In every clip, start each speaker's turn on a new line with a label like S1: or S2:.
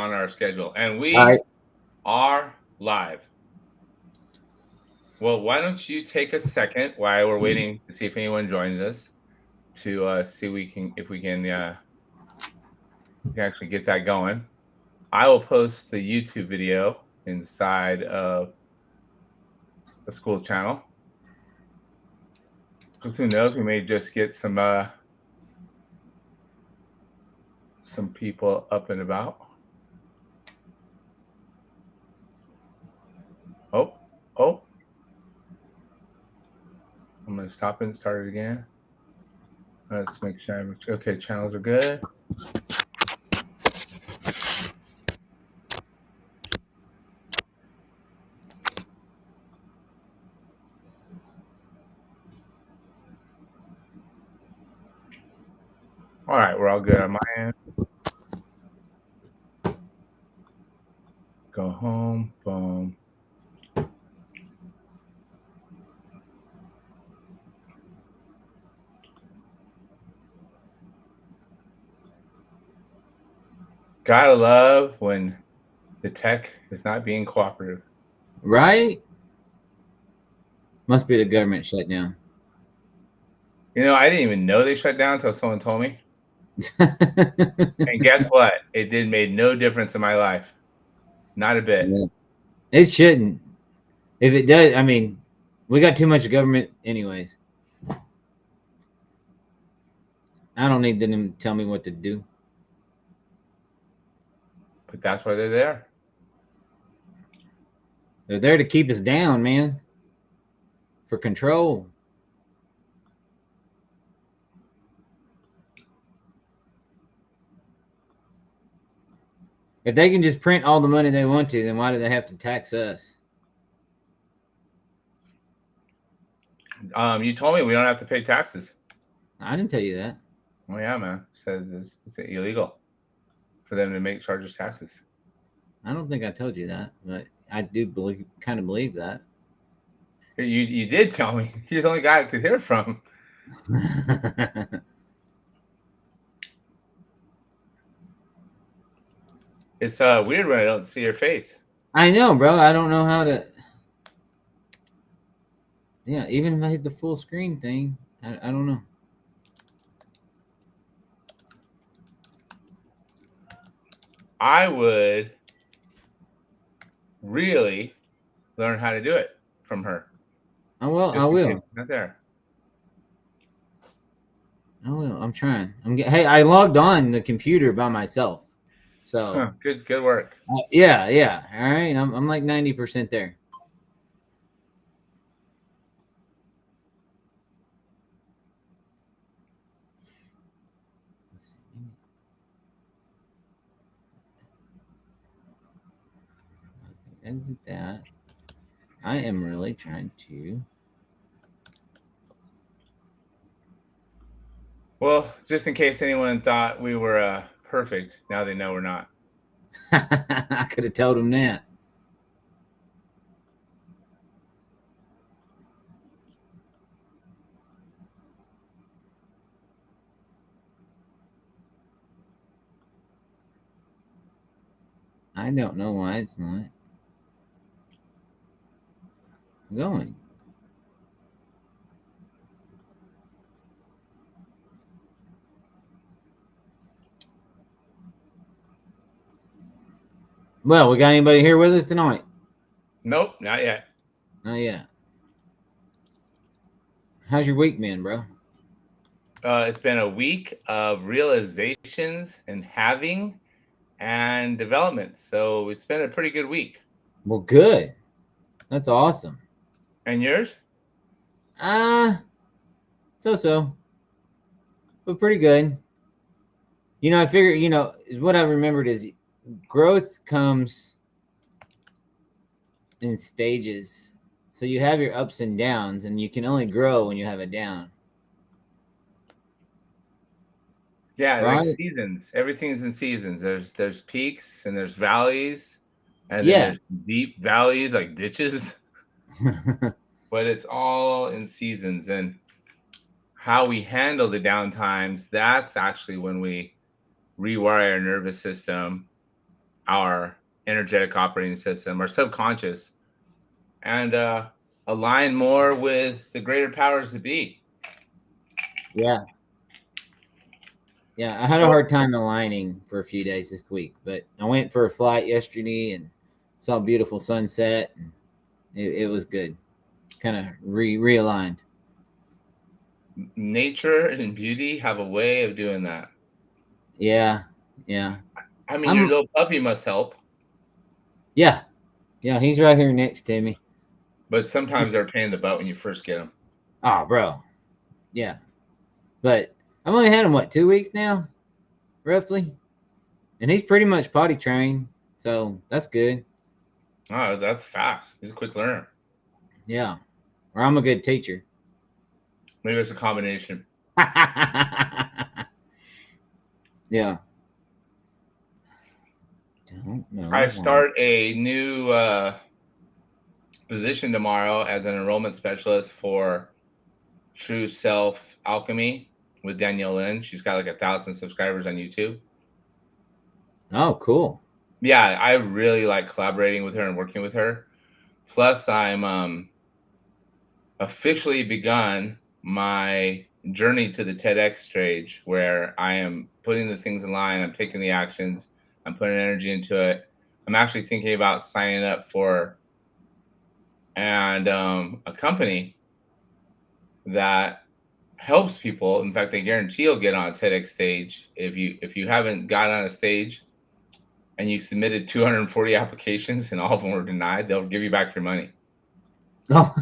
S1: on our schedule, and
S2: All
S1: we
S2: right.
S1: are live. Well, why don't you take a second while we're waiting to see if anyone joins us to see if we can actually get that going. I will post the YouTube video inside of the school channel. Because who knows, we may just get some people up and about. Oh, oh. I'm gonna stop and start it again. Let's make sure. Okay, channels are good. All right, we're all good on my end. Go home, boom. Gotta love when the tech is not being cooperative.
S2: Right? Must be the government shutdown.
S1: You know, I didn't even know they shut down until someone told me. And guess what? It made no difference in my life. Not a bit.
S2: Yeah. It shouldn't. If it does, I mean, we got too much government anyways. I don't need them to tell me what to do.
S1: But that's why they're there.
S2: They're there to keep us down, man. For control. If they can just print all the money they want to, then why do they have to tax us?
S1: You told me we don't have to pay taxes.
S2: I didn't tell you that.
S1: Oh yeah, man. Said it's illegal for them to make charges taxes.
S2: I don't think I told you that, but I do kind of believe that.
S1: You did tell me. You're the only guy to hear from. It's weird when I don't see your face.
S2: I know, bro. I don't know how to. Yeah, even if I hit the full screen thing, I don't know.
S1: I would really learn how to do it from her.
S2: I will.
S1: Just
S2: I
S1: in case
S2: will.
S1: it's not there.
S2: I will. I'm trying. Hey, I logged on the computer by myself, so
S1: Huh, good work.
S2: yeah. All right, I'm like 90% there. Exit that. I am really trying to.
S1: Well, just in case anyone thought we were perfect, now they know we're not.
S2: I could have told him that. I don't know why it's not going. Well, we got anybody here with us tonight?
S1: Nope, not yet.
S2: Not yet. How's your week been, bro?
S1: It's been a week of realizations and having and development. So it's been a pretty good week.
S2: Well, good. That's awesome.
S1: And yours?
S2: So, but pretty good. You know, I figure, what I remembered is growth comes in stages. So you have your ups and downs, and you can only grow when you have a down.
S1: Yeah,
S2: Right?
S1: like seasons. Everything's in seasons. There's peaks and there's valleys, and then
S2: Yeah.
S1: there's deep valleys like ditches. But it's all in seasons, and how we handle the downtimes, that's actually when we rewire our nervous system. our energetic operating system, our subconscious, and align more with the greater powers that be.
S2: Yeah. Yeah, I had a
S1: So,
S2: hard time aligning for a few days this week, but I went for a flight yesterday and saw a beautiful sunset, and it was good. Kind of realigned.
S1: nature and beauty have a way of doing that.
S2: Yeah, yeah.
S1: I mean, your
S2: I'm
S1: little puppy must help,
S2: yeah, yeah. He's right here next to me.
S1: but sometimes they're a pain in the butt when you first get them.
S2: Oh, bro. Yeah, but I've only had him what 2 weeks now, roughly, and he's pretty much potty trained, so that's good.
S1: Oh, that's fast. He's a quick learner.
S2: Yeah, or I'm a good teacher.
S1: Maybe it's a combination.
S2: Yeah. Don't know
S1: I
S2: why.
S1: start a new position tomorrow as an enrollment specialist for True Self Alchemy with Danielle Lynn. She's got like 1,000 subscribers on YouTube.
S2: Oh, cool.
S1: Yeah, I really like collaborating with her and working with her. Plus, I'm officially begun my journey to the TEDx stage where I am putting the things in line, I'm taking the actions, I'm putting energy into it. I'm actually thinking about signing up for a company that helps people. In fact, they guarantee you'll get on a TEDx stage. If you haven't got on a stage and you submitted 240 applications and all of them were denied, they'll give you back your money.
S2: Oh,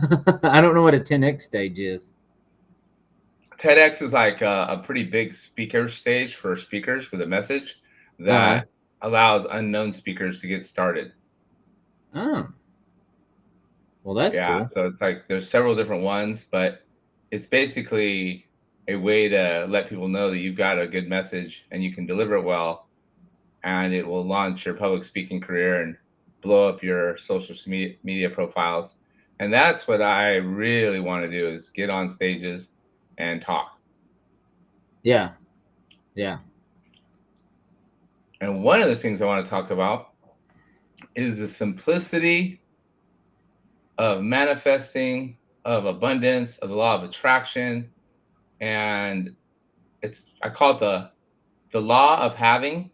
S2: I don't know what a 10x stage is.
S1: TEDx is like a pretty big speaker stage for speakers with a message
S2: Uh-huh.
S1: that allows unknown speakers to get started.
S2: Oh, well, that's
S1: Yeah,
S2: cool.
S1: so it's like there's several different ones, but it's basically a way to let people know that you've got a good message and you can deliver it well, and it will launch your public speaking career and blow up your social media profiles. And that's what I really want to do is get on stages and talk.
S2: Yeah, yeah,
S1: And one of the things I want to talk about is the simplicity of manifesting, of abundance, of the law of attraction. And I call it the law of having,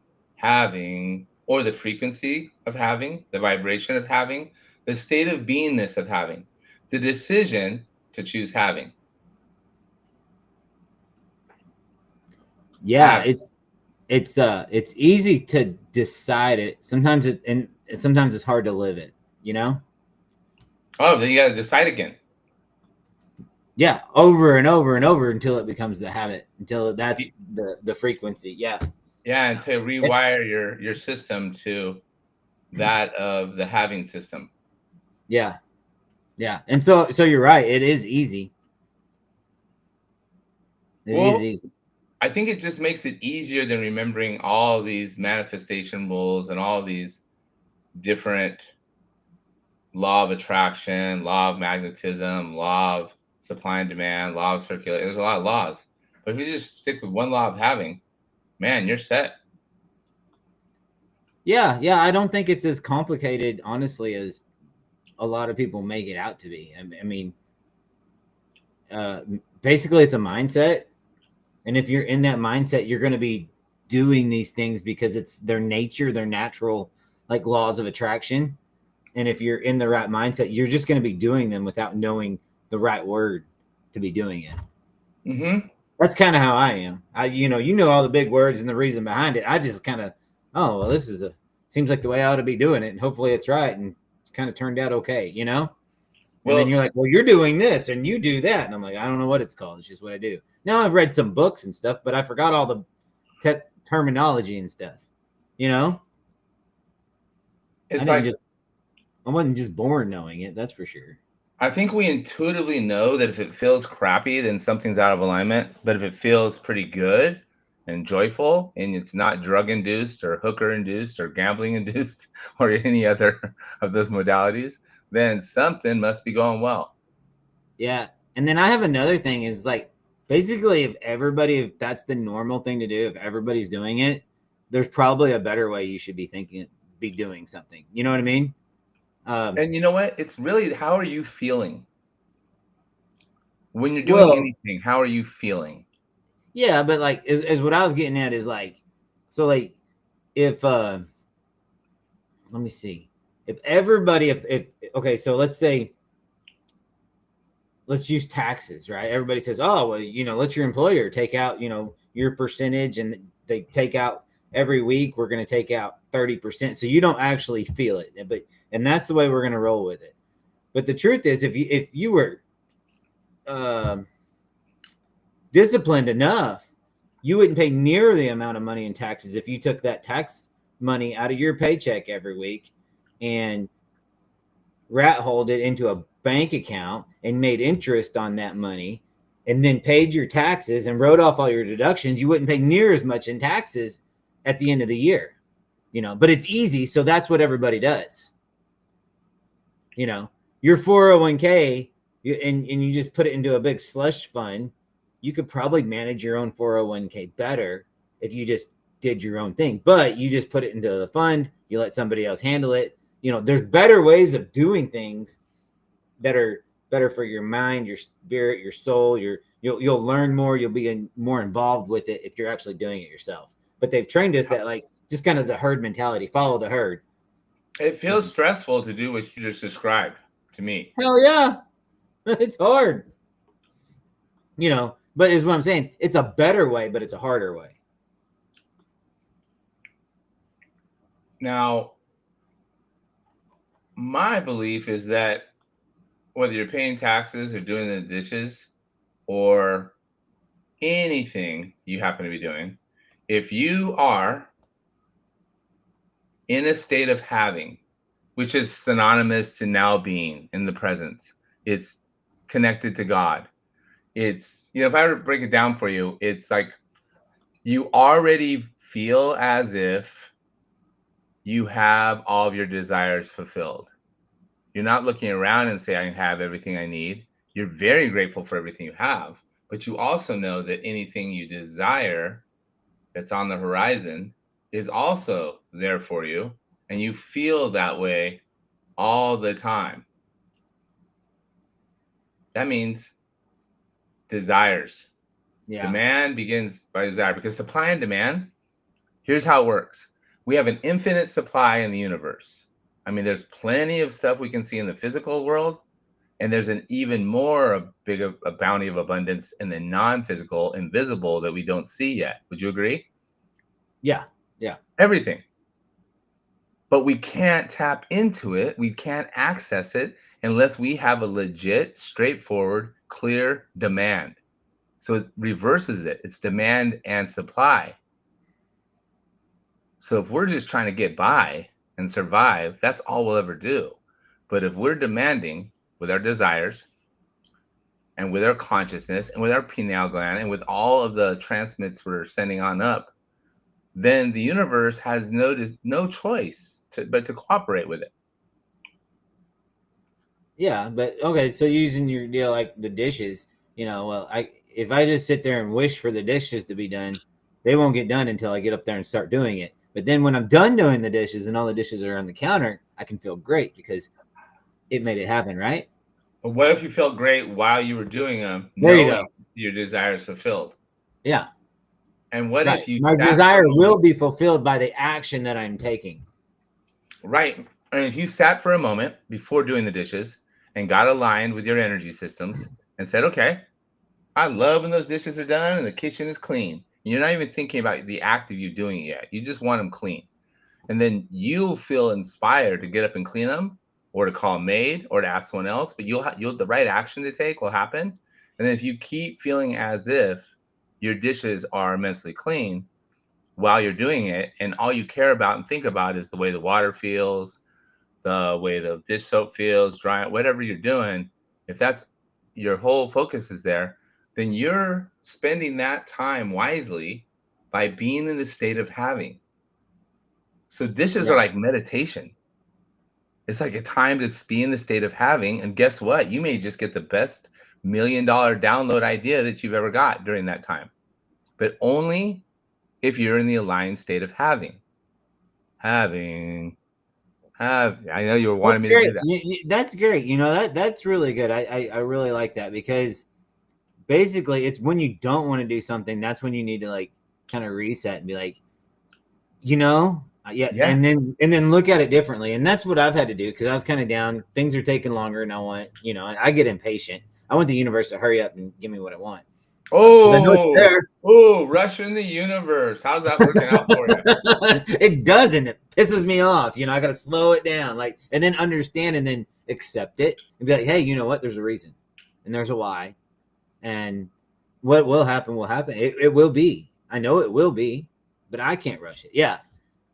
S1: or the frequency of having, the vibration of having, the state of beingness of having, the decision to choose having.
S2: yeah.
S1: Having.
S2: It's easy to decide it. Sometimes it's hard to live it. You know.
S1: Oh, then you got to decide again.
S2: Yeah, over and over and over until it becomes the habit. Until that's the frequency. Yeah.
S1: Yeah, and to rewire your system to that of the having system.
S2: Yeah. Yeah. And so you're right. It is easy. It is
S1: Well,
S2: easy.
S1: I think it just makes it easier than remembering all these manifestation rules and all these different law of attraction, law of magnetism, law of supply and demand, law of circulation. There's a lot of laws. But if you just stick with one law of having, man, you're set.
S2: Yeah, yeah. I don't think it's as complicated, honestly, as a lot of people make it out to be. I mean, uh, basically, it's a mindset, and if you're in that mindset, you're going to be doing these things because it's their nature, their natural, like laws of attraction. And if you're in the right mindset, you're just going to be doing them without knowing the right word to be doing it.
S1: Mm-hmm.
S2: That's kind of how I am. You know all the big words and the reason behind it. I just kind of, oh well, this seems like the way I ought to be doing it, and hopefully it's right, and it's kind of turned out okay, you know. And then
S1: Well,
S2: you're like, well, you're doing this and you do that, and I'm like, I don't know what it's called. It's just what I do. Now I've read some books and stuff, but I forgot all the terminology and stuff. You know,
S1: it's like
S2: I wasn't just born knowing it. That's for sure.
S1: I think we intuitively know that if it feels crappy, then something's out of alignment. But if it feels pretty good and joyful, and it's not drug induced or hooker induced or gambling induced or any other of those modalities, then something must be going well.
S2: Yeah. And then I have another thing is like basically if that's the normal thing to do, if everybody's doing it, there's probably a better way you should be be doing something. You know what I mean?
S1: And you know what? It's really, how are you feeling when you're doing
S2: Well,
S1: anything? How are you feeling?
S2: yeah, but like as what I was getting at is like, so like if let me see, if everybody, if okay, so let's say let's use taxes, right? Everybody says, oh, well, let your employer take out, your percentage, and they take out every week. We're going to take out 30%, so you don't actually feel it, and that's the way we're going to roll with it. But the truth is, if you were um, disciplined enough, you wouldn't pay near the amount of money in taxes if you took that tax money out of your paycheck every week and rat holed it into a bank account and made interest on that money and then paid your taxes and wrote off all your deductions. You wouldn't pay near as much in taxes at the end of the year, but it's easy. So that's what everybody does. Your 401k, and you just put it into a big slush fund. You could probably manage your own 401k better if you just did your own thing, but you just put it into the fund. You let somebody else handle it. There's better ways of doing things that are better for your mind, your spirit, your soul. You'll learn more. You'll be more involved with it if you're actually doing it yourself. But they've trained us that, like, just kind of the herd mentality, follow the herd.
S1: It feels stressful to do what you just described to me.
S2: Hell yeah, it's hard. But is what I'm saying. It's a better way, but it's a harder way.
S1: Now, my belief is that whether you're paying taxes or doing the dishes or anything you happen to be doing, if you are in a state of having, which is synonymous to now being in the present, it's connected to God. It's, if I were to break it down for you, it's like you already feel as if you have all of your desires fulfilled. You're not looking around and say, I have everything I need. You're very grateful for everything you have, but you also know that anything you desire that's on the horizon is also there for you. And you feel that way all the time. That means desires.
S2: Yeah.
S1: Demand begins by desire, because supply and demand, here's how it works. We have an infinite supply in the universe. I mean, there's plenty of stuff we can see in the physical world, and there's an even more big a bounty of abundance in the non-physical, invisible, that we don't see yet. Would you agree?
S2: Yeah.
S1: Everything. But we can't tap into it. We can't access it unless we have a legit, straightforward, clear demand. So it reverses it. It's demand and supply. So if we're just trying to get by and survive, that's all we'll ever do. But if we're demanding with our desires and with our consciousness and with our pineal gland and with all of the transmits we're sending on up, then the universe has no choice but to cooperate with it.
S2: Yeah, but okay, so using your deal like the dishes, well, if I just sit there and wish for the dishes to be done, they won't get done until I get up there and start doing it. But then when I'm done doing the dishes and all the dishes are on the counter, I can feel great because it made it happen, right?
S1: But what if you felt great while you were doing them,
S2: There you
S1: knowing
S2: go.
S1: your desires fulfilled?
S2: Yeah,
S1: And what
S2: right.
S1: if you
S2: My
S1: sat for a
S2: desire
S1: moment?
S2: will be fulfilled by the action that I'm taking.
S1: Right. And if you sat for a moment before doing the dishes and got aligned with your energy systems and said, okay, I love when those dishes are done and the kitchen is clean. You're not even thinking about the act of you doing it yet. You just want them clean. And then you'll feel inspired to get up and clean them, or to call a maid, or to ask someone else. But you'll the right action to take will happen. And then if you keep feeling as if your dishes are immensely clean while you're doing it, and all you care about and think about is the way the water feels, the way the dish soap feels, dry, whatever you're doing, if that's your whole focus is there, then you're spending that time wisely by being in the state of having. So dishes are
S2: Yeah.
S1: like meditation. It's like a time to be in the state of having. And guess what? You may just get the best $1 million download idea that you've ever got during that time, but only if you're in the aligned state of having. Having. I know you were wanting
S2: That's
S1: me to
S2: great.
S1: do that.
S2: That's great. That's really good. I really like that because basically it's when you don't want to do something, that's when you need to like kind of reset and be like, yeah,
S1: Yeah.
S2: and then look at it differently. And that's what I've had to do because I was kind of down. Things are taking longer, and I get impatient. I want the universe to hurry up and give me what I want because I know it's
S1: Oh,
S2: there.
S1: oh, Rush in the universe. How's that working out for you?
S2: It doesn't. It pisses me off. I got to slow it down, like, and then understand, and then accept it, and be like, hey, you know what? There's a reason, and there's a why, and what will happen will happen. It will be. I know it will be, but I can't rush it. Yeah,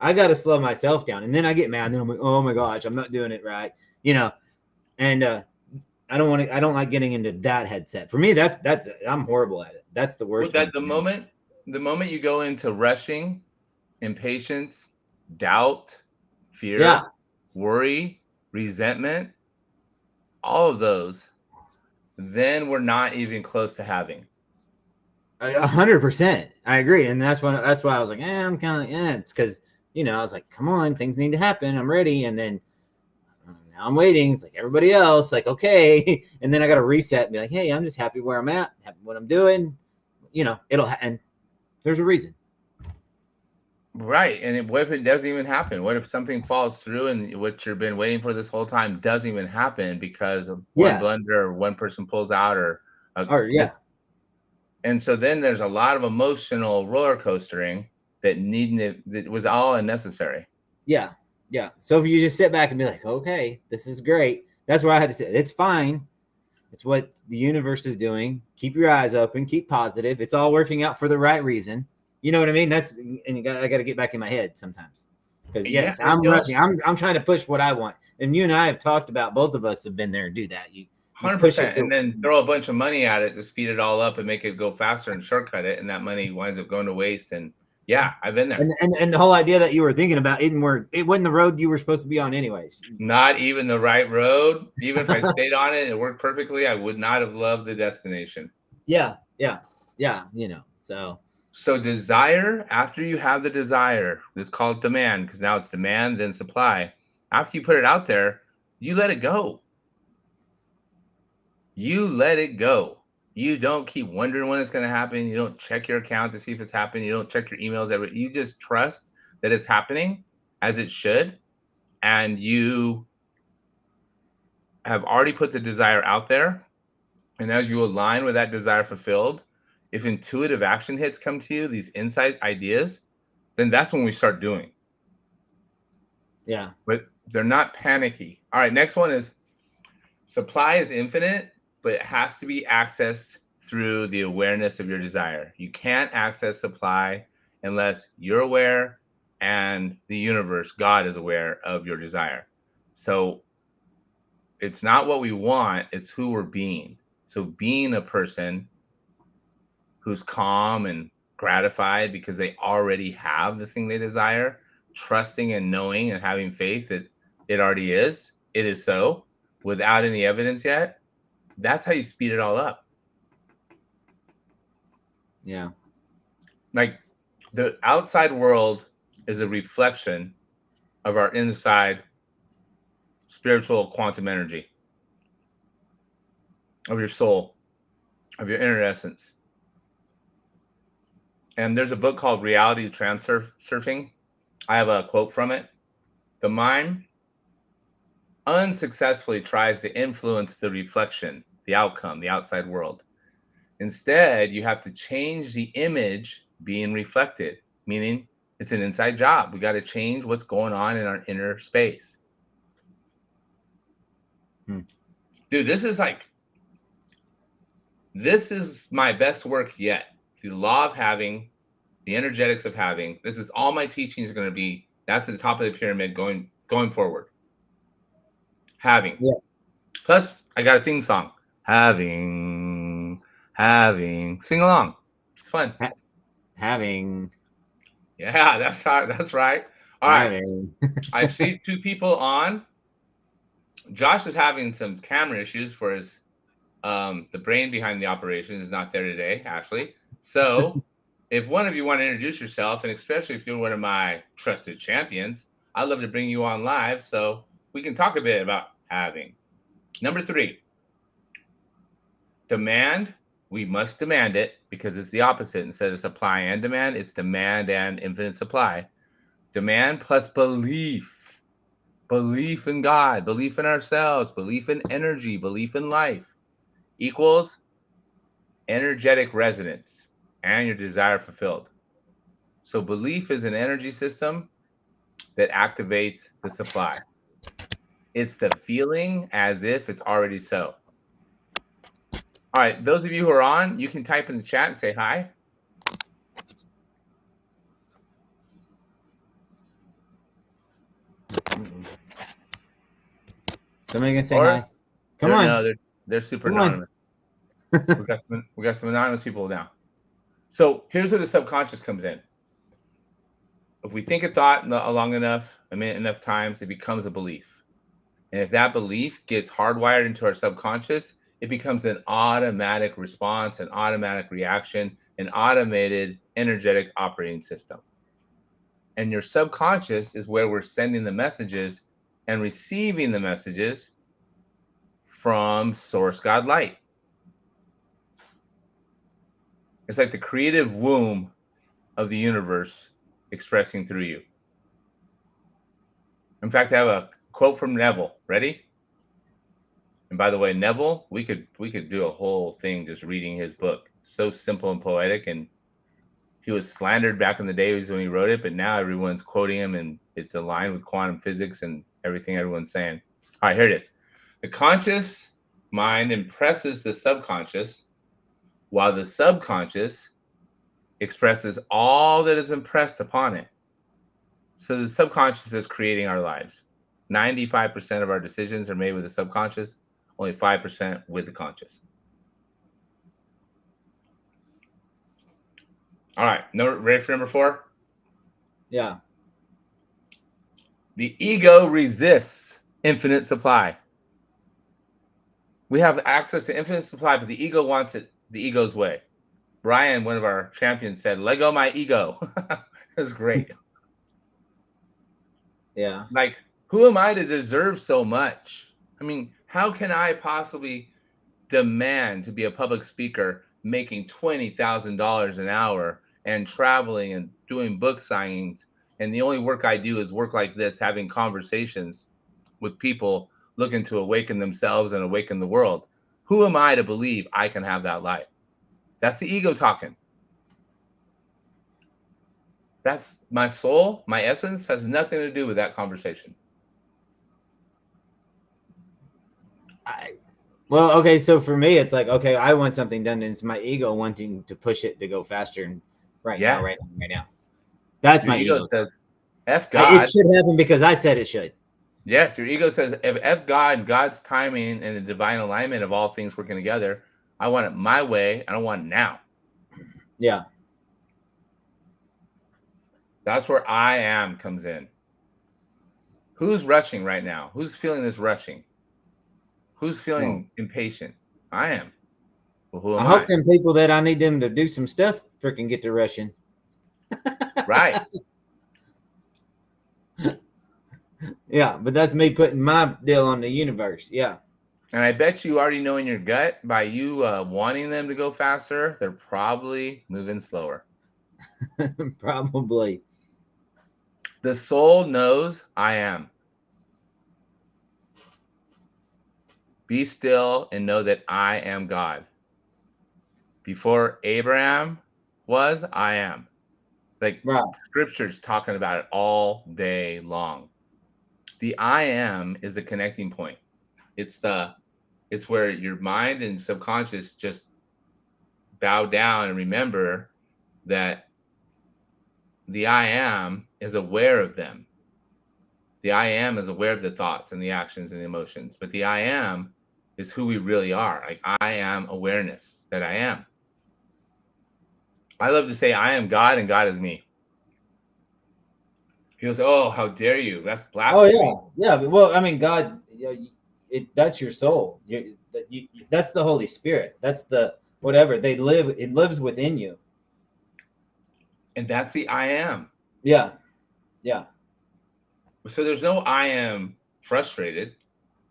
S2: I got to slow myself down, and then I get mad. And then I'm like, oh my gosh, I'm not doing it right. And I don't want to. I don't like getting into that headset. For me, that's I'm horrible at it. That's the
S1: Well,
S2: worst
S1: that
S2: one for me.
S1: the moment you go into rushing, impatience, doubt,
S2: Yeah,
S1: fear, worry, resentment, all of those, then we're not even close to having.
S2: 100%. I agree, and that's why I was like, I'm kind of It's because I was like, come on, things need to happen. I'm ready, and then now I'm waiting. It's like everybody else, like okay, and then I got to reset and be like, hey, I'm just happy where I'm at, happy what I'm doing. And there's a reason.
S1: Right. And what if it doesn't even happen? What if something falls through and what you've been waiting for this whole time doesn't even happen because of one
S2: Yeah,
S1: blunder or one person pulls out or
S2: or yeah,
S1: just and so then there's a lot of emotional roller coastering that was all unnecessary.
S2: yeah, yeah. So if you just sit back and be like, okay, this is great. That's where I had to say it's fine. It's what the universe is doing. Keep your eyes open. Keep positive. It's all working out for the right reason. You know what I mean? I got to get back in my head sometimes because
S1: Yeah,
S2: yes, I'm rushing. I'm trying to push what I want. And you and I have talked about. Both of us have been there and do that. You push it
S1: 100%.
S2: to
S1: And then throw a bunch of money at it to speed it all up and make it go faster and shortcut it, and that money winds up going to waste. And yeah, I've been there.
S2: and the whole idea that you were thinking about it wasn't the road you were supposed to be on anyways.
S1: Not even the right road. Even if I stayed on it and it worked perfectly, I would not have loved the destination.
S2: Yeah, yeah, yeah.
S1: So desire, after you have the desire, let's call it demand, because now it's demand, then supply. After you put it out there, you let it go. You let it go. You don't keep wondering when it's going to happen. You don't check your account to see if it's happening. You don't check your emails you just trust that it's happening as it should. And you have already put the desire out there. And as you align with that desire fulfilled, if intuitive action hits come to you, these insight ideas, then that's when we start doing.
S2: Yeah.
S1: But they're not panicky. All right, next one is supply is infinite, but it has to be accessed through the awareness of your desire. You can't access supply unless you're aware and the universe, God, is aware of your desire. So it's not what we want, it's who we're being. So being a person who's calm and gratified because they already have the thing they desire, trusting and knowing and having faith that it already is, it is so, without any evidence yet, that's how you speed it all up.
S2: Yeah.
S1: Like the outside world is a reflection of our inside spiritual quantum energy, of your soul, of your inner essence. And there's a book called Reality Surfing. I have a quote from it. The mind unsuccessfully tries to influence the reflection, the outcome, the outside world. Instead, you have to change the image being reflected, meaning it's an inside job. We got to change what's going on in our inner space. Dude, this is my best work yet. The law of having, the energetics of having. This is all my teachings are going to be. That's at the top of the pyramid going forward. Having.
S2: Yeah.
S1: Plus, I got a theme song. Having. Sing along. It's fun.
S2: Having.
S1: Yeah, that's right. All right.
S2: Having.
S1: I see two people on. Josh is having some camera issues for his the brain behind the operation is not there today, Ashley. So if one of you want to introduce yourself, and especially if you're one of my trusted champions, I'd love to bring you on live so we can talk a bit about having. Number 3, demand. We must demand it because it's the opposite. Instead of supply and demand, it's demand and infinite supply. Demand plus belief. Belief in God, belief in ourselves, belief in energy, belief in life equals energetic resonance and your desire fulfilled. So belief is an energy system that activates the supply. It's the feeling as if it's already so. All right, those of you who are on, you can type in the chat and say hi.
S2: Somebody gonna say
S1: Or
S2: hi? Come on.
S1: no, they're super
S2: Come on.
S1: anonymous. we got some anonymous people now. So here's where the subconscious comes in. If we think a thought long enough, a minute enough times, it becomes a belief. And if that belief gets hardwired into our subconscious, it becomes an automatic response, an automatic reaction, an automated energetic operating system. And your subconscious is where we're sending the messages and receiving the messages from Source God Light. It's like the creative womb of the universe expressing through you. In fact, I have a quote from Neville. Ready? And by the way, Neville, we could do a whole thing just reading his book. It's so simple and poetic, and he was slandered back in the days when he wrote it, but now everyone's quoting him, and it's aligned with quantum physics and everything everyone's saying. All right, here it is. The conscious mind impresses the subconscious, while the subconscious expresses all that is impressed upon it. So the subconscious is creating our lives. 95% of our decisions are made with the subconscious, only 5% with the conscious. All right, ready for number 4?
S2: Yeah.
S1: The ego resists infinite supply. We have access to infinite supply, but the ego wants it the ego's way. Brian, one of our champions, said, "Let go my ego." It was great.
S2: Yeah.
S1: Like, who am I to deserve so much? I mean, how can I possibly demand to be a public speaker making $20,000 an hour and traveling and doing book signings, and the only work I do is work like this, having conversations with people looking to awaken themselves and awaken the world? Who am I to believe I can have that life? That's the ego talking. That's my soul, my essence has nothing to do with that conversation.
S2: Well, okay, so for me, it's like, okay, I want something done, and it's my ego wanting to push it to go faster. And right now. That's
S1: Your
S2: my
S1: ego
S2: ego.
S1: says, F
S2: It
S1: God.
S2: should happen because I said it should.
S1: Yes, your ego says, if F God, God's timing and the divine alignment of all things working together, I want it my way. I don't want it now.
S2: Yeah.
S1: That's where I am comes in. Who's rushing right now? Who's feeling this rushing? Who's feeling impatient? I am. Well, who
S2: I
S1: am
S2: hope
S1: I?
S2: them people that I need them to do some stuff freaking get to rushing.
S1: Right.
S2: Yeah, but that's me putting my deal on the universe. Yeah.
S1: And I bet you already know in your gut, by you wanting them to go faster, they're probably moving slower.
S2: Probably.
S1: The soul knows I am. Be still and know that I am God. Before Abraham was, I am. Like,
S2: Right.
S1: scripture's talking about it all day long. The I am is the connecting point. It's where your mind and subconscious just bow down and remember that the I am is aware of them. The I am is aware of the thoughts and the actions and the emotions, but the I am is who we really are. Like, I am awareness that I am. I love to say I am God and God is me. He goes, "Oh, how dare you? That's blasphemy."
S2: Oh yeah, yeah. Well, I mean, God, that's your soul. That's the Holy Spirit. That's the whatever they live. It lives within you.
S1: And that's the I am.
S2: Yeah, yeah.
S1: So there's no I am frustrated.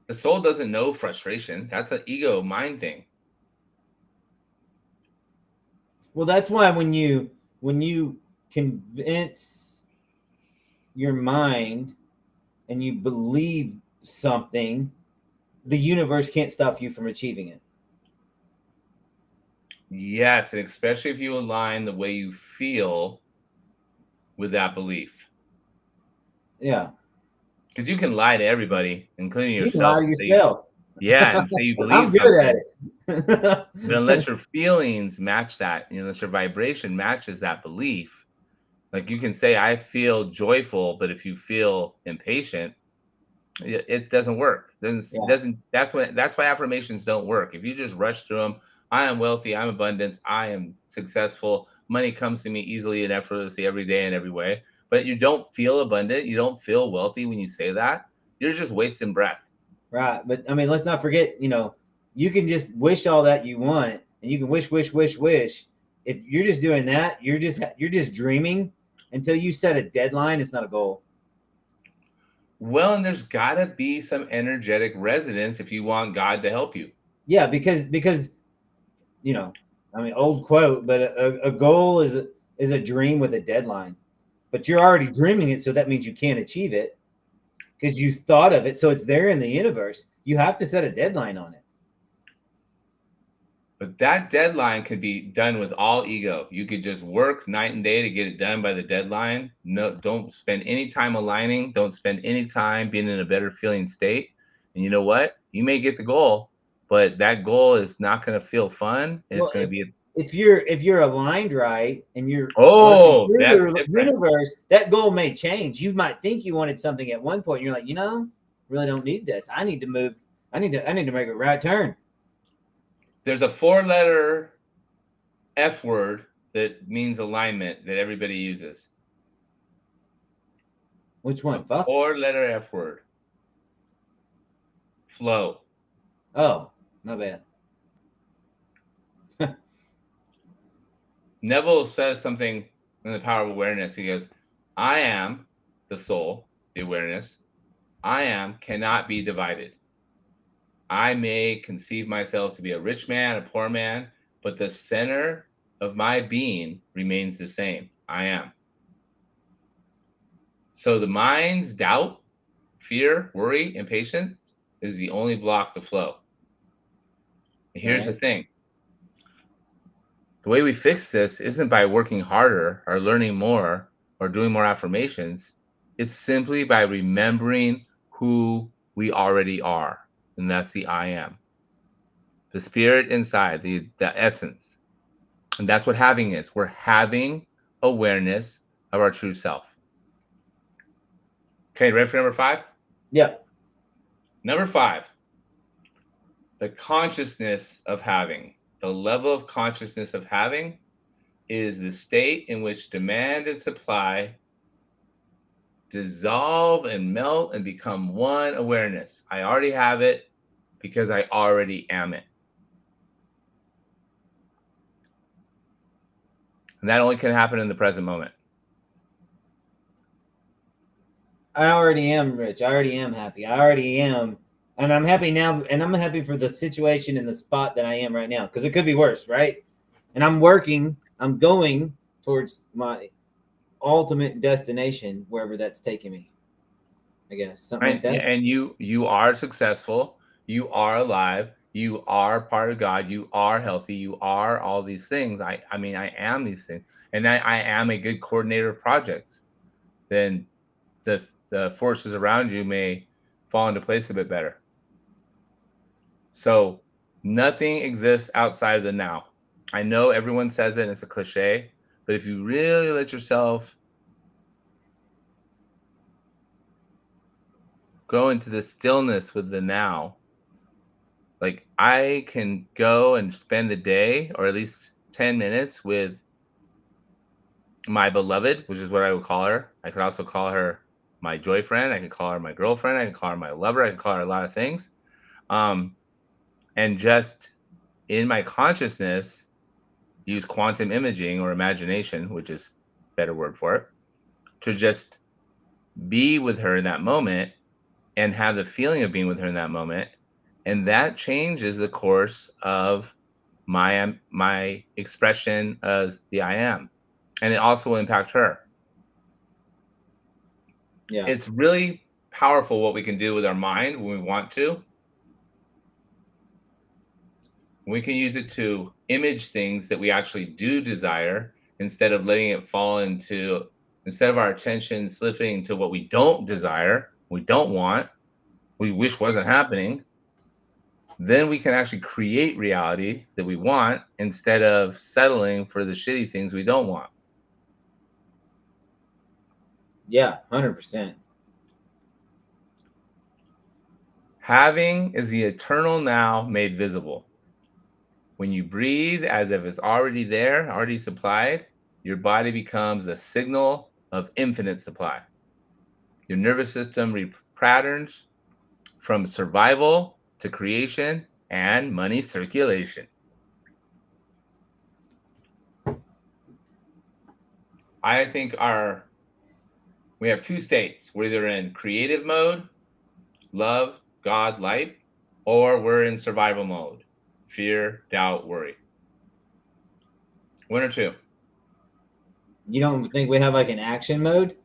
S1: The soul doesn't know frustration. That's an ego mind thing.
S2: Well, that's why when you convince your mind and you believe something, the universe can't stop you from achieving it.
S1: Yes, and especially if you align the way you feel with that belief.
S2: Yeah.
S1: Because you can lie to everybody, including
S2: You can lie
S1: yourself,
S2: to
S1: and say,
S2: yourself.
S1: yeah, and say you believe
S2: I'm good at
S1: something.
S2: it.
S1: But unless your feelings match that, unless your vibration matches that belief, like you can say, I feel joyful, but if you feel impatient, it doesn't work.
S2: Yeah.
S1: Doesn't that's why affirmations don't work. If you just rush through them, I am wealthy, I'm abundance, I am successful, money comes to me easily and effortlessly every day in every way, but you don't feel abundant, you don't feel wealthy when you say that, you're just wasting breath.
S2: Right. But I mean, let's not forget, you can just wish all that you want and you can wish, wish, wish, wish. If you're just doing that, you're just dreaming until you set a deadline. It's not a goal.
S1: Well, and there's gotta be some energetic resonance if you want God to help you.
S2: Yeah, because you know, I mean, old quote, but a goal is a dream with a deadline. But you're already dreaming it, so that means you can't achieve it because you thought of it. So it's there in the universe. You have to set a deadline on it.
S1: But that deadline could be done with all ego. You could just work night and day to get it done by the deadline. No, don't spend any time aligning. Don't spend any time being in a better feeling state. And you know what? You may get the goal, but that goal is not going to feel fun. And it's
S2: Well,
S1: going to
S2: if
S1: be,
S2: if you're aligned right and you're working
S1: oh,
S2: through
S1: that's
S2: the
S1: different.
S2: universe, that goal may change. You might think you wanted something at one point, and you're like, really don't need this. I need to move. I need to make a right turn.
S1: There's a 4 letter F word that means alignment that everybody uses.
S2: Which
S1: A
S2: one? Fuck.
S1: 4 letter F word, flow.
S2: Oh, my bad.
S1: Neville says something in the power of awareness. He goes, I am the soul, the awareness. I am cannot be divided. I may conceive myself to be a rich man, a poor man, but the center of my being remains the same. I am. So the mind's doubt, fear, worry, impatience is the only block to flow. And here's the
S2: Right.
S1: thing, the way we fix this isn't by working harder or learning more or doing more affirmations. It's simply by remembering who we already are. And that's the I am, the spirit inside, the essence. And that's what having is. We're having awareness of our true self. Okay, ready for number 5?
S2: Yeah.
S1: Number 5, the consciousness of having. The level of consciousness of having is the state in which demand and supply dissolve and melt and become one awareness. I already have it because I already am it. And that only can happen in the present moment.
S2: I already am rich. I already am happy. I already am. And I'm happy now. And I'm happy for the situation and the spot that I am right now because it could be worse, right? And I'm going towards my ultimate destination, wherever that's taking me, I guess. Something like
S1: And
S2: that.
S1: and you are successful, you are alive, you are part of God, you are healthy, you are all these things. I mean I am these things. And I am a good coordinator of projects. Then the forces around you may fall into place a bit better. So nothing exists outside of the now. I know everyone says it and it's a cliche, but if you really let yourself go into the stillness with the now, like I can go and spend the day or at least 10 minutes with my beloved, which is what I would call her. I could also call her my joy friend. I could call her my girlfriend. I can call her my lover. I can call her a lot of things. Um, and just in my consciousness, use quantum imaging or imagination, which is a better word for it, to just be with her in that moment and have the feeling of being with her in that moment. And that changes the course of my expression as the I am. And it also will impact her.
S2: Yeah.
S1: It's really powerful what we can do with our mind when we want to. We can use it to image things that we actually do desire instead of letting it fall into, instead of our attention slipping to what we don't desire, we don't want, we wish wasn't happening. Then we can actually create reality that we want instead of settling for the shitty things we don't want.
S2: Yeah, 100%.
S1: Having is the eternal now made visible. When you breathe as if it's already there, already supplied, your body becomes a signal of infinite supply. Your nervous system patterns from survival to creation and money circulation. I think we have two states. We're either in creative mode, love, God, light, or we're in survival mode, fear, doubt, worry. One or two.
S2: You don't think we have like an action mode?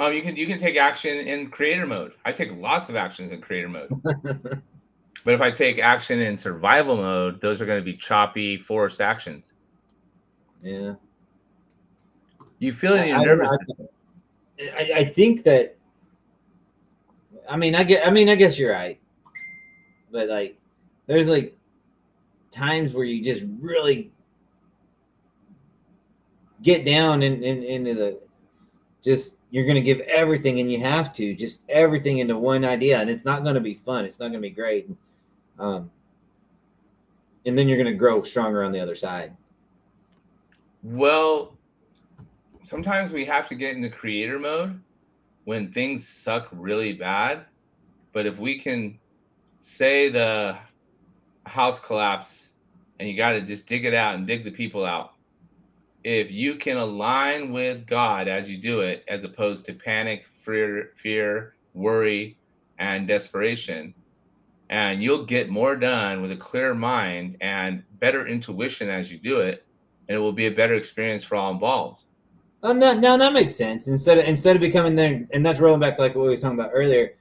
S1: You can take action in creator mode. I take lots of actions in creator mode. But if I take action in survival mode, those are going to be choppy, forced actions.
S2: Yeah.
S1: You feel it in your nervous system.
S2: I think that. I guess you're right. But like, there's like times where you just really get down into the, just you're going to give everything, and you have to just everything into one idea, and it's not going to be fun. It's not going to be great. And then you're going to grow stronger on the other side.
S1: Well, sometimes we have to get into creator mode when things suck really bad. But if we can say the house collapse and you got to just dig it out and dig the people out, if you can align with God as you do it, as opposed to panic, fear, worry, and desperation, and you'll get more done with a clear mind and better intuition as you do it, and it will be a better experience for all involved.
S2: That makes sense. Instead of becoming there, and that's rolling back to like what we were talking about earlier.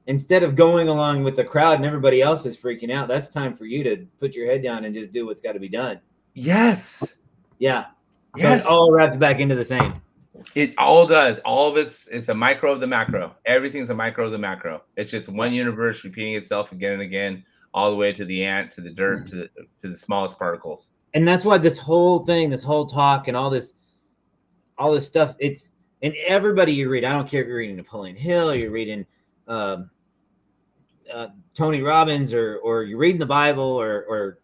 S2: Instead of going along with the crowd and everybody else is freaking out, that's time for you to put your head down and just do what's got to be done.
S1: Yes.
S2: Yeah.
S1: Yes.
S2: So it all wraps back into the same.
S1: It all does. All of it's a micro of the macro. Everything's a micro of the macro. It's just one universe repeating itself again and again, all the way to the ant, to the dirt, to the smallest particles.
S2: And that's why this whole thing, this whole talk, and all this stuff, it's, and everybody you read, I don't care if you're reading Napoleon Hill or you're reading Tony Robbins or you're reading the Bible or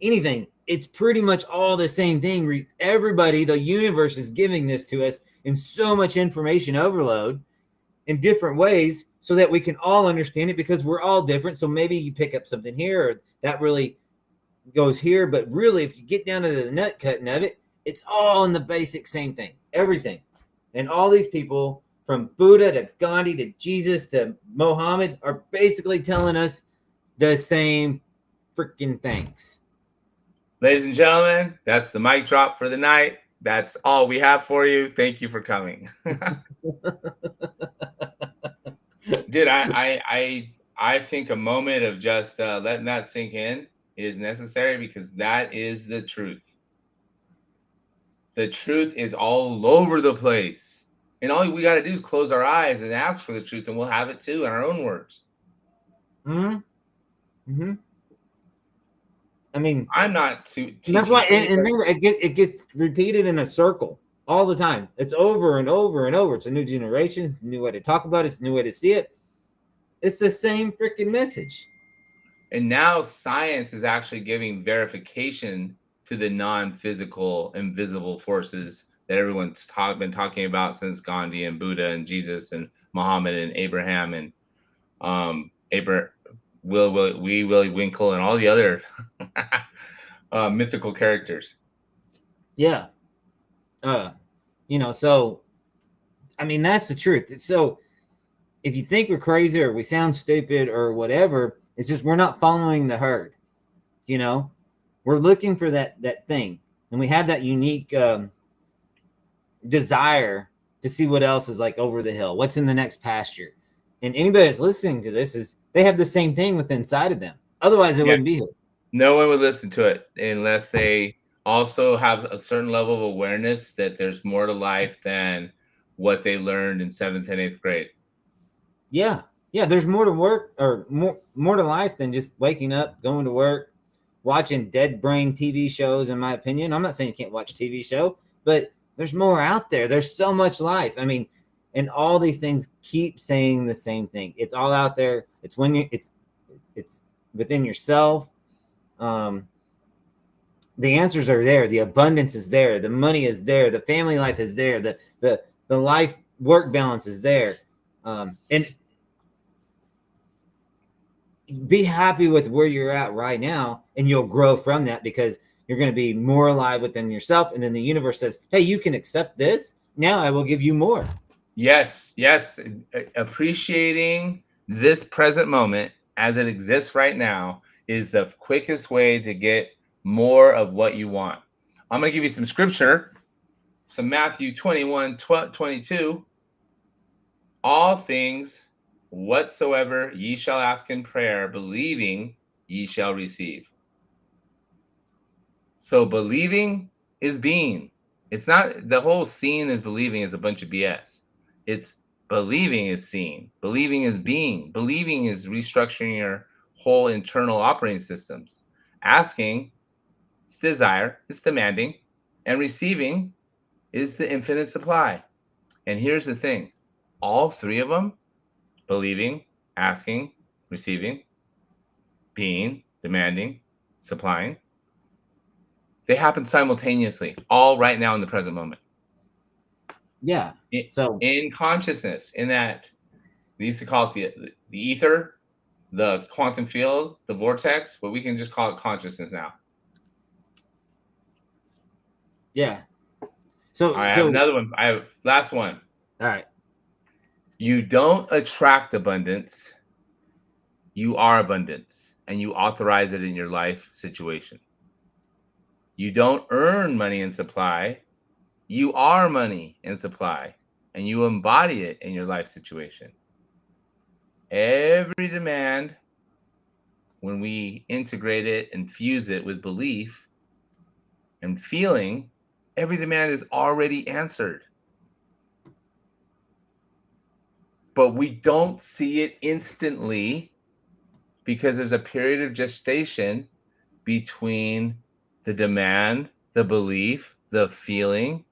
S2: anything, it's pretty much all the same thing. Everybody, the universe is giving this to us in so much information overload in different ways so that we can all understand it, because we're all different. So maybe you pick up something here or that really goes here, but really if you get down to the nut cutting of it, it's all in the basic same thing, everything. And all these people from Buddha to Gandhi to Jesus to Mohammed are basically telling us the same freaking things.
S1: Ladies and gentlemen, that's the mic drop for the night. That's all we have for you. Thank you for coming. Dude, I think a moment of just letting that sink in is necessary, because that is the truth. The truth is all over the place. And all we got to do is close our eyes and ask for the truth, and we'll have it too in our own words.
S2: I mean,
S1: I'm not too.
S2: That's why, and then it gets repeated in a circle all the time. It's over and over and over. It's a new generation. It's a new way to talk about it. It's a new way to see it. It's the same freaking message.
S1: And now science is actually giving verification to the non-physical, invisible forces that everyone's been talking about since Gandhi and Buddha and Jesus and Muhammad and Abraham and Willie Winkle and all the other mythical characters.
S2: Yeah. So I mean, that's the truth. So if you think we're crazy or we sound stupid or whatever, it's just we're not following the herd. You know, we're looking for that thing, and we have that unique desire to see what else is like over the hill, what's in the next pasture. And anybody that's listening to this is they have the same thing within inside of them. Otherwise, they
S1: Yeah.
S2: wouldn't be here.
S1: No one would listen to it unless they also have a certain level of awareness that there's more to life than what they learned in 7th and 8th grade.
S2: Yeah, yeah. There's more to work or more to life than just waking up, going to work, watching dead brain TV shows. In my opinion, I'm not saying you can't watch TV show, but there's more out there. There's so much life. I mean, and all these things keep saying the same thing. It's all out there. It's when you it's within yourself. Um, the answers are there. The abundance is there. The money is there. The family life is there. The life work balance is there. And be happy with where you're at right now, and you'll grow from that because you're going to be more alive within yourself. And then the universe says, hey, you can accept this. Now I will give you more.
S1: Yes, yes. Appreciating this present moment as it exists right now is the quickest way to get more of what you want. I'm going to give you some scripture, some Matthew 21, 22. All things whatsoever ye shall ask in prayer, believing ye shall receive. So believing is being. It's not the whole seeing is believing is a bunch of BS. It's believing is seeing. Believing is being. Believing is restructuring your whole internal operating systems. Asking is desire, it's demanding, and receiving is the infinite supply. And here's the thing, all three of them, believing, asking, receiving, being, demanding, supplying, they happen simultaneously, all right now in the present moment.
S2: Yeah. So
S1: in consciousness, in that we used to call it the ether, the quantum field, the vortex, but we can just call it consciousness now.
S2: Yeah. So
S1: I have another one. I have last one.
S2: All right.
S1: You don't attract abundance. You are abundance, and you authorize it in your life situation. You don't earn money and supply. You are money and supply, and you embody it in your life situation. Every demand, when we integrate it and fuse it with belief and feeling, every demand is already answered. But we don't see it instantly because there's a period of gestation between the demand, the belief, the feeling,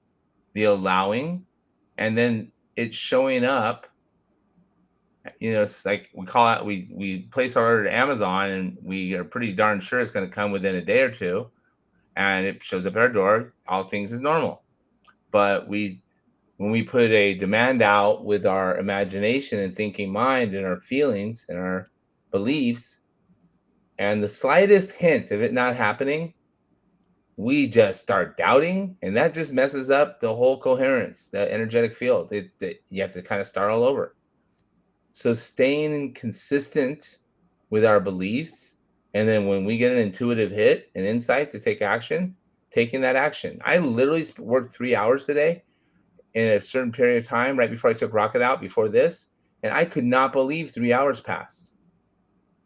S1: the allowing, and then it's showing up. You know, it's like we call it, we place our order to Amazon and we are pretty darn sure it's going to come within a day or two, and it shows up at our door. All things is normal. But when we put a demand out with our imagination and thinking mind and our feelings and our beliefs, and the slightest hint of it not happening, we just start doubting, and that just messes up the whole coherence, the energetic field. You have to kind of start all over. So staying consistent with our beliefs, and then when we get an intuitive hit, an insight to take action, taking that action. I literally worked 3 hours today in a certain period of time right before I took Rocket out before this, and I could not believe 3 hours passed.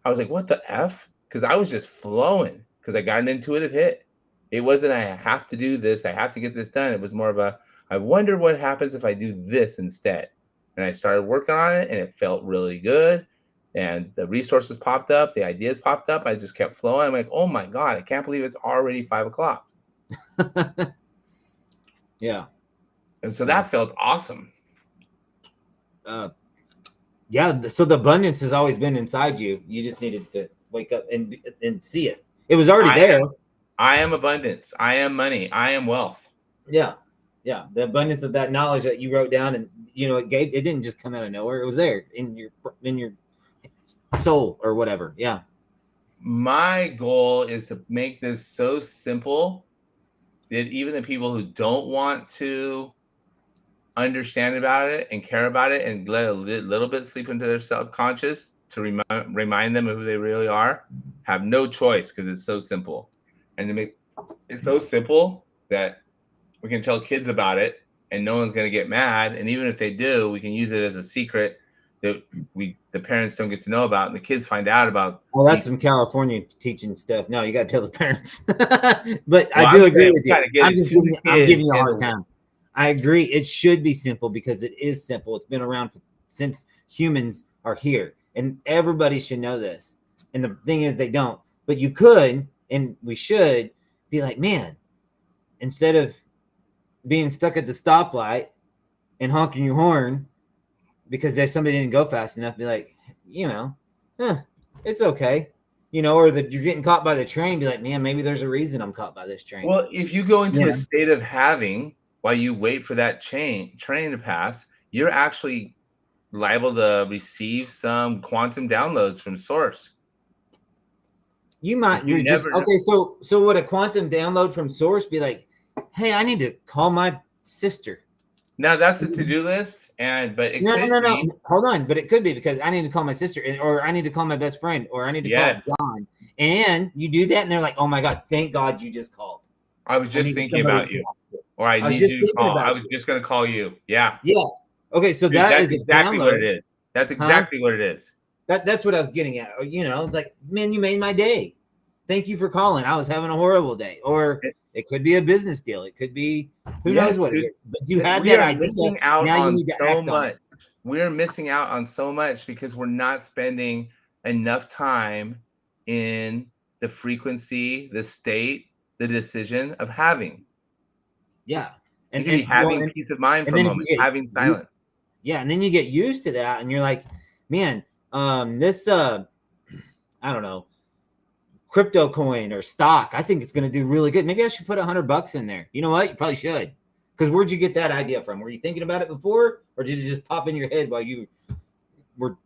S1: I was like, what the F? Because I was just flowing because I got an intuitive hit. It wasn't, I have to do this, I have to get this done. It was more of a, I wonder what happens if I do this instead. And I started working on it, and it felt really good. And the resources popped up, the ideas popped up. I just kept flowing. I'm like, oh my God, I can't believe it's already 5 o'clock.
S2: Yeah.
S1: And so that felt awesome.
S2: Yeah. So the abundance has always been inside you. You just needed to wake up and see it. It was already there.
S1: I am abundance. I am money. I am wealth.
S2: Yeah. Yeah. The abundance of that knowledge that you wrote down, and it didn't just come out of nowhere. It was there in your soul or whatever. Yeah.
S1: My goal is to make this so simple that even the people who don't want to understand about it and care about it and let a little bit sleep into their subconscious to remind them of who they really are, have no choice because it's so simple. And to make it's so simple that we can tell kids about it and no one's going to get mad. And even if they do, we can use it as a secret that the parents don't get to know about and the kids find out about.
S2: Well, that's some California teaching stuff. No, you got to tell the parents. But
S1: well,
S2: I do agree with you.
S1: I'm
S2: giving you a hard time. I agree. It should be simple because it is simple. It's been around since humans are here, and everybody should know this. And the thing is, they don't. But you could, and we should be like, man, instead of being stuck at the stoplight and honking your horn because somebody didn't go fast enough, be like, it's okay. Or that you're getting caught by the train, be like, man, maybe there's a reason I'm caught by this train.
S1: Well, if you go into a state of having while you wait for that train to pass, you're actually liable to receive some quantum downloads from source.
S2: You might okay. So would a quantum download from source be like, hey, I need to call my sister?
S1: Now that's a to-do list, but it
S2: no. Hold on, but it could be because I need to call my sister, or I need to call my best friend, or I need to call John. And you do that, and they're like, "Oh my God, thank God you just called."
S1: I was just thinking about you, or I need you to call. I was just going to call you. Yeah.
S2: Yeah. Okay, so that's
S1: exactly what it is. That's exactly what it is.
S2: That's what I was getting at. It's like, man, you made my day. Thank you for calling. I was having a horrible day, or it could be a business deal. It could be who knows what it is. But you had that idea. Now you need to act on it.
S1: We're missing out on so much because we're not spending enough time in the frequency, the state, the decision of having.
S2: Yeah.
S1: And having peace of mind for a moment, having silence.
S2: Yeah, and then you get used to that, and you're like, man, this I don't know, crypto coin or stock, I think it's going to do really good. Maybe I should put $100 in there. You know what? You probably should. Because where'd you get that idea from? Were you thinking about it before, or did it just pop in your head while you were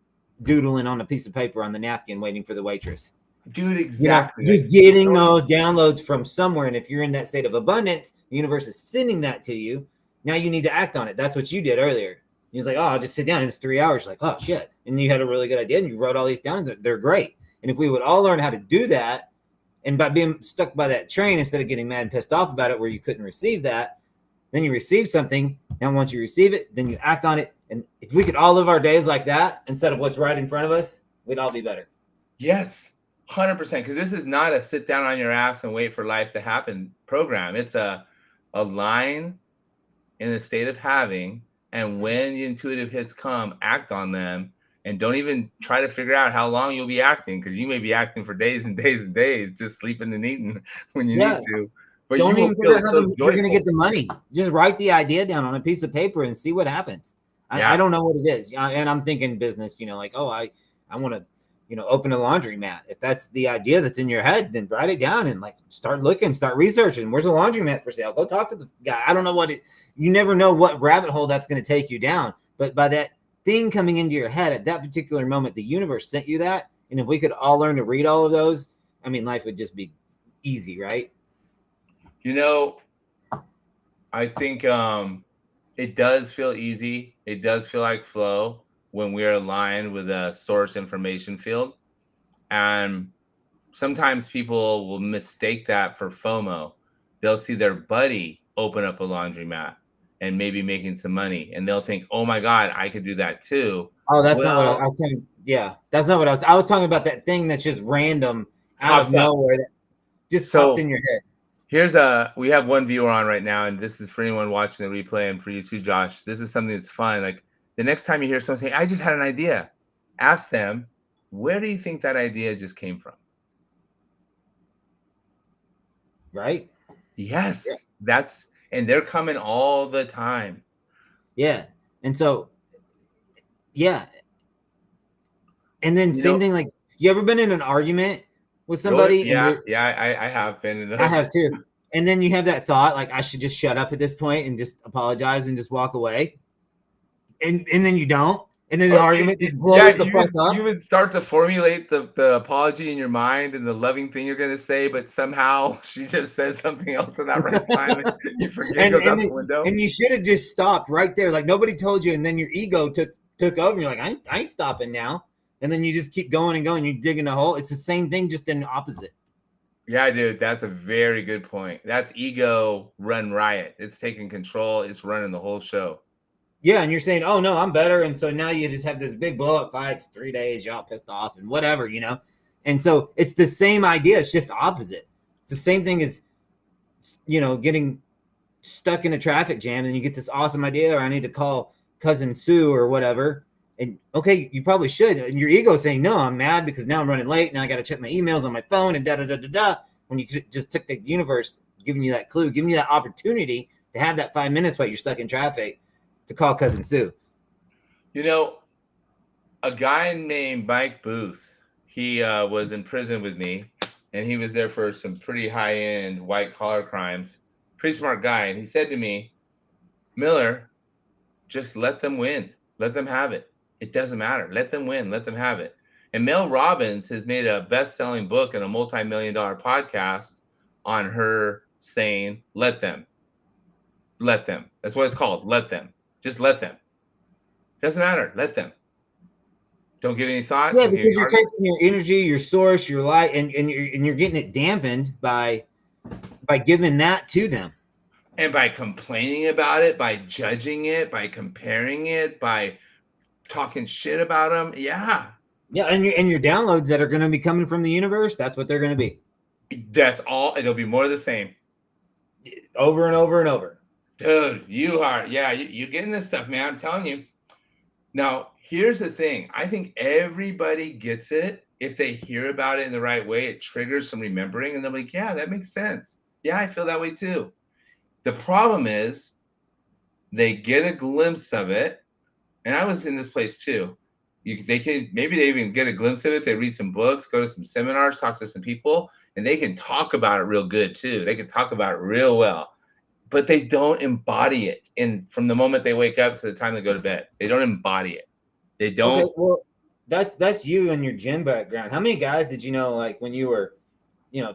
S2: doodling on a piece of paper on the napkin waiting for the waitress?
S1: Dude, exactly.
S2: You're getting those downloads from somewhere, and if you're in that state of abundance, the universe is sending that to you. Now you need to act on it. That's what you did earlier. He was like, oh, I'll just sit down. It's 3 hours. You're like, oh, shit. And you had a really good idea, and you wrote all these down, and they're great. And if we would all learn how to do that, and by being stuck by that train, instead of getting mad and pissed off about it where you couldn't receive that, then you receive something. Now, once you receive it, then you act on it. And if we could all live our days like that instead of what's right in front of us, we'd all be better.
S1: Yes, 100%. Because this is not a sit down on your ass and wait for life to happen program. It's a line in a state of having. And when the intuitive hits come, act on them. And don't even try to figure out how long you'll be acting, because you may be acting for days and days and days, just sleeping and eating when you need to. But
S2: don't even figure out how you're going to get the money. Just write the idea down on a piece of paper and see what happens. I don't know what it is. And I'm thinking business, like, oh, I want to, open a laundromat. If that's the idea that's in your head, then write it down and start looking, start researching. Where's a laundromat for sale? Go talk to the guy. I don't know you never know what rabbit hole that's going to take you down. But by that thing coming into your head at that particular moment, the universe sent you that. And if we could all learn to read all of those, I mean, life would just be easy, right?
S1: I think it does feel easy. It does feel like flow when we're aligned with a source information field. And sometimes people will mistake that for FOMO. They'll see their buddy open up a laundromat and maybe making some money, and they'll think, oh my God, I could do that too.
S2: Oh, that's not what I was talking. Yeah, that's not what I was talking about. That thing that's just random out of nowhere that just popped in your head.
S1: We have one viewer on right now, and this is for anyone watching the replay, and for you too, Josh. This is something that's fun. Like the next time you hear someone say, I just had an idea, ask them, where do you think that idea just came from?
S2: Right?
S1: Yes, and they're coming all the time.
S2: Yeah. And so, yeah. And then same thing, like, you ever been in an argument with somebody?
S1: Yeah, I have been in those.
S2: I have too. And then you have that thought, like, I should just shut up at this point and just apologize and just walk away. And then you don't. And then the
S1: Oh,
S2: argument just
S1: yeah,
S2: blows the fuck
S1: you
S2: up.
S1: would start to formulate the apology in your mind and the loving thing you're gonna say, but somehow she just says something else at that right time, and you forget,
S2: and
S1: goes
S2: and
S1: out
S2: then,
S1: the window.
S2: and you should have just stopped right there. Like nobody told you, and then your ego took over. And you're like, I ain't stopping now. And then you just keep going and going. You're digging a hole. It's the same thing, just in the opposite.
S1: Yeah, dude, that's a very good point. That's ego run riot. It's taking control. It's running the whole show.
S2: Yeah, and you're saying, oh no, I'm better. And so now you just have this big blow up fights, 3 days, y'all pissed off and whatever, you know? And so it's the same idea. It's just opposite. It's the same thing as, getting stuck in a traffic jam and you get this awesome idea, or I need to call cousin Sue or whatever. And okay, you probably should. And your ego is saying, no, I'm mad because now I'm running late. Now I got to check my emails on my phone and da da da da da. When you just took the universe giving you that clue, giving you that opportunity to have that 5 minutes while you're stuck in traffic to call cousin Sue.
S1: You know, a guy named Mike Booth, he was in prison with me, and he was there for some pretty high end white collar crimes. Pretty smart guy. And he said to me, Miller, just let them win. Let them have it. It doesn't matter. Let them win. Let them have it. And Mel Robbins has made a best selling book and a multi-million-dollar podcast on her saying, let them. Let them. That's what it's called. Let them. Just let them. Doesn't matter. Let them. Don't give any thought.
S2: Yeah,
S1: Don't give any
S2: because you're
S1: argument.
S2: taking your energy, your source, your light, and you're getting it dampened by giving that to them.
S1: And by complaining about it, by judging it, by comparing it, by talking shit about them, yeah,
S2: Yeah, and your downloads that are going to be coming from the universe, that's what they're going to be.
S1: that's all. It'll be more of the same.
S2: Over and over and over.
S1: Dude, you're getting this stuff, man. I'm telling you. Now, here's the thing. I think everybody gets it if they hear about it in the right way. It triggers some remembering, and they're like, yeah, that makes sense. Yeah, I feel that way too. The problem is they get a glimpse of it, and I was in this place too. They can maybe they even get a glimpse of it. They read some books, go to some seminars, talk to some people, and they can talk about it real good too. They can talk about it real well, but they don't embody it. And from the moment they wake up to the time they go to bed, they don't embody it. They
S2: Okay,
S1: don't.
S2: well, that's you and your gym background. How many guys did you know, like when you were,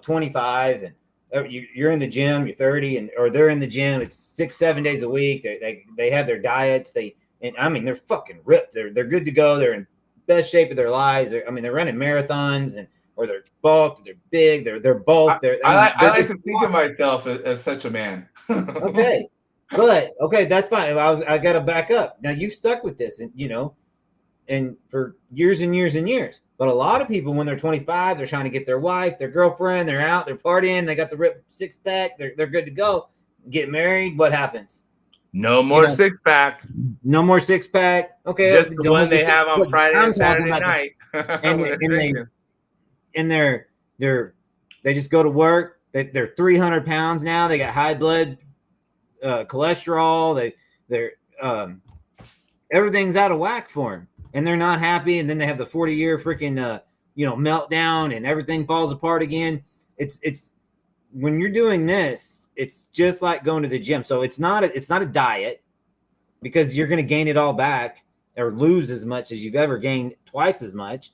S2: 25, and you're in the gym, you're 30, or they're in the gym, it's 6-7 days a week. They have their diets. They're fucking ripped. They're good to go. They're in best shape of their lives. They're running marathons, or they're bulked, they're big, they're both.
S1: I
S2: They're
S1: like
S2: just
S1: to think of
S2: awesome.
S1: myself as such a man.
S2: Okay. But okay, that's fine. I gotta back up. Now you've stuck with this, and for years and years and years. But a lot of people, when they're 25, they're trying to get their wife, their girlfriend, they're out, they're partying, they got the ripped six pack, they're good to go. Get married, what happens?
S1: No more six pack.
S2: No more six pack. Okay,
S1: Just the
S2: don't
S1: one
S2: have the
S1: they
S2: six.
S1: have on
S2: But
S1: Friday
S2: I'm
S1: and
S2: talking
S1: Saturday
S2: about
S1: night
S2: and
S1: when they're
S2: and they
S1: drinking.
S2: and they just go to work. They're 300 pounds now. They got high blood cholesterol. They're everything's out of whack for them, and they're not happy. And then they have the 40-year freaking meltdown, and everything falls apart again. It's when you're doing this, it's just like going to the gym. So it's not a diet, because you're going to gain it all back or lose as much as you've ever gained, twice as much.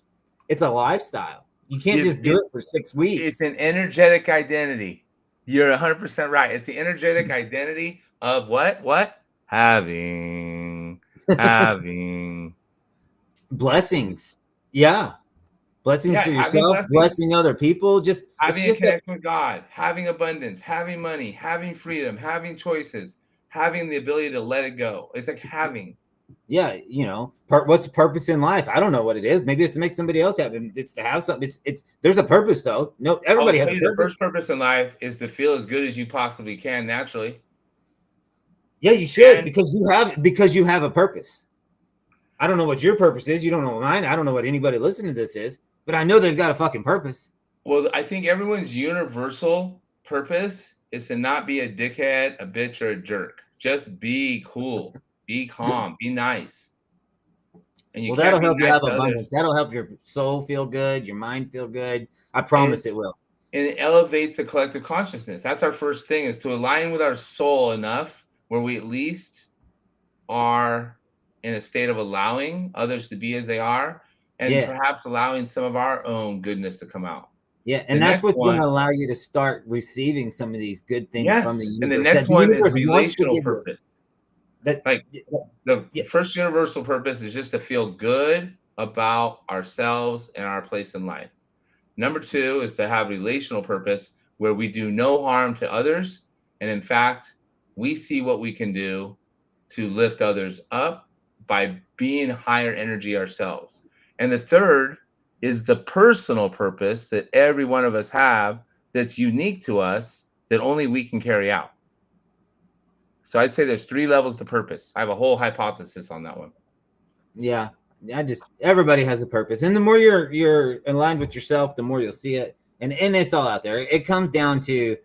S2: It's a lifestyle. You can't just do it for 6
S1: It's
S2: weeks.
S1: an energetic identity. You're 100% right. It's the energetic identity of what? What? Having.
S2: Blessings. Yeah. Blessings
S1: Yeah,
S2: for
S1: having
S2: yourself,
S1: blessings,
S2: blessing other people. Just it's
S1: having a
S2: just that.
S1: connection with God, having abundance, having money, having freedom, having choices, having the ability to let it go. It's like having.
S2: Yeah, what's the purpose in life? I don't know what it is. Maybe it's to make somebody else happy. It's to have something. It's there's a purpose though. No,
S1: I'll
S2: everybody has
S1: tell
S2: a
S1: you the first
S2: purpose.
S1: purpose in life is to feel as good as you possibly can naturally.
S2: Yeah, you should,
S1: And
S2: because you have a purpose. I don't know what your purpose is. You don't know what mine. I don't know what anybody listening to this is, but I know they've got a fucking purpose.
S1: well, I think everyone's universal purpose is to not be a dickhead, a bitch, or a jerk. Just be cool, be calm, be nice. And you
S2: Well,
S1: can't
S2: that'll
S1: be
S2: help you
S1: nice
S2: have
S1: to others.
S2: abundance. That'll help your soul feel good, your mind feel good. I
S1: And
S2: promise it will.
S1: and it elevates the collective consciousness. That's our first thing, is to align with our soul enough where we at least are in a state of allowing others to be as they are, and
S2: Yeah.
S1: perhaps allowing some of our own goodness to come out.
S2: Yeah.
S1: The
S2: And that's
S1: next
S2: what's going to
S1: one,
S2: allow you to start receiving some of these good things from the
S1: yes, and the
S2: universe that
S1: next
S2: the
S1: one is
S2: universe wants to
S1: relational
S2: give you.
S1: purpose.
S2: That,
S1: Like the
S2: yeah.
S1: first universal purpose is just to feel good about ourselves and our place in life. Number two is to have relational purpose where we do no harm to others. And in fact, we see what we can do to lift others up by being higher energy ourselves. And the third is the personal purpose that every one of us have that's unique to us that only we can carry out. So I'd say there's three levels to purpose. I have a whole hypothesis on that one.
S2: Yeah. Everybody has a purpose. And the more you're aligned with yourself, the more you'll see it. And it's all out there. It comes down to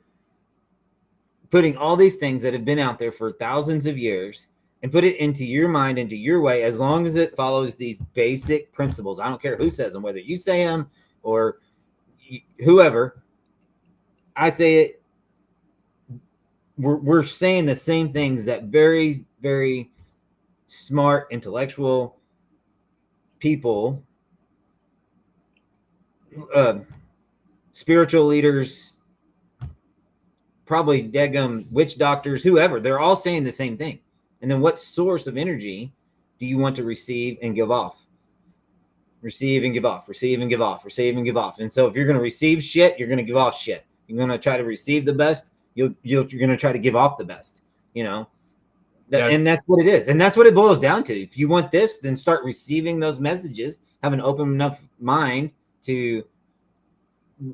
S2: putting all these things that have been out there for thousands of years and put it into your mind, into your way, as long as it follows these basic principles. I don't care who says them, whether you say them or whoever. I say it. We're saying the same things that very, very smart, intellectual people, spiritual leaders, probably degum witch doctors, whoever, they're all saying the same thing. And then what source of energy do you want to receive and give off? Receive and give off, receive and give off, receive and give off. And so if you're going to receive shit, you're going to give off shit. You're going to try to receive the best. You're going to try to give off the best, you know? And that's what it is. And that's what it boils down to. If you want this, then start receiving those messages, have an open enough mind to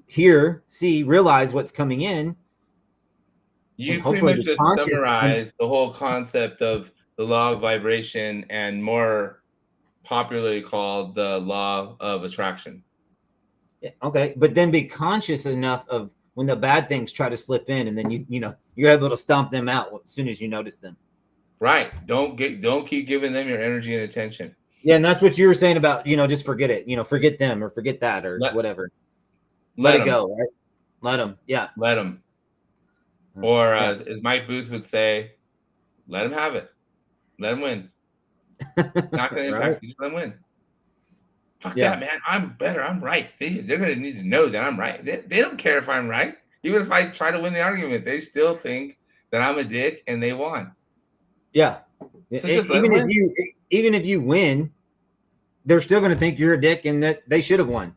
S2: hear, see, realize what's coming in.
S1: You pretty much just summarized the whole concept of the law of vibration and more popularly called the law of attraction.
S2: Okay, but then be conscious enough of when the bad things try to slip in, and then you're able to stomp them out as soon as you notice them.
S1: Right. Don't keep giving them your energy and attention.
S2: Yeah, and that's what you were saying about, just forget it. Forget them or forget that or whatever. Let it go, right? Let them. Yeah.
S1: Let them. Or as Mike Booth would say, let them have it. Let them win. Not going to impact you. Just let them win. Fuck that, man. I'm better. I'm right. They're going to need to know that I'm right. They don't care if I'm right. Even if I try to win the argument, they still think that I'm a dick and they won.
S2: Yeah.
S1: So
S2: even if you win, they're still going to think you're a dick and that they should have won.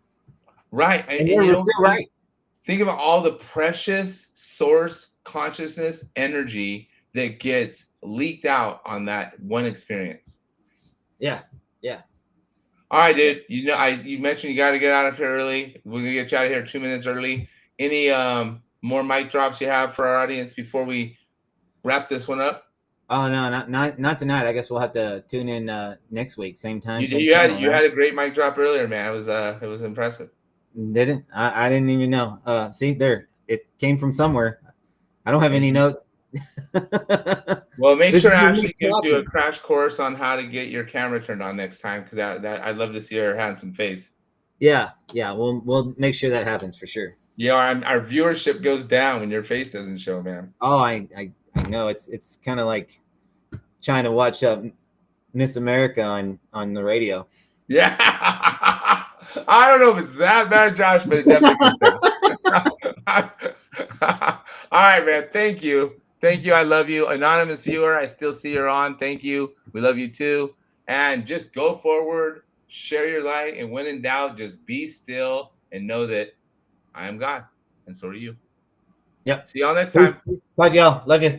S1: Right.
S2: And they're still right.
S1: Think about all the precious source consciousness energy that gets leaked out on that one experience.
S2: Yeah. Yeah.
S1: All right, dude. You mentioned you got to get out of here early. We're gonna get you out of here 2 minutes early. Any more mic drops you have for our audience before we wrap this one up?
S2: Oh no, not tonight. I guess we'll have to tune in next week, same time.
S1: You had a great mic drop earlier, man. It was impressive.
S2: Didn't I didn't even know. See there, it came from somewhere. I don't have any notes.
S1: Well, make sure Ashley gives you a crash course on how to get your camera turned on next time, because that I'd love to see her handsome face.
S2: Yeah, we'll make sure that happens for sure.
S1: Yeah, our viewership goes down when your face doesn't show, man.
S2: Oh, I know. It's kind of like trying to watch Miss America on the radio.
S1: Yeah. I don't know if it's that bad, Josh, but it definitely All right, man. Thank you. I love you. Anonymous viewer, I still see you're on. Thank you. We love you too. And just go forward, share your light, and when in doubt, just be still and know that I am God, and so are you.
S2: Yep.
S1: See y'all next time.
S2: Bye, y'all. Love you.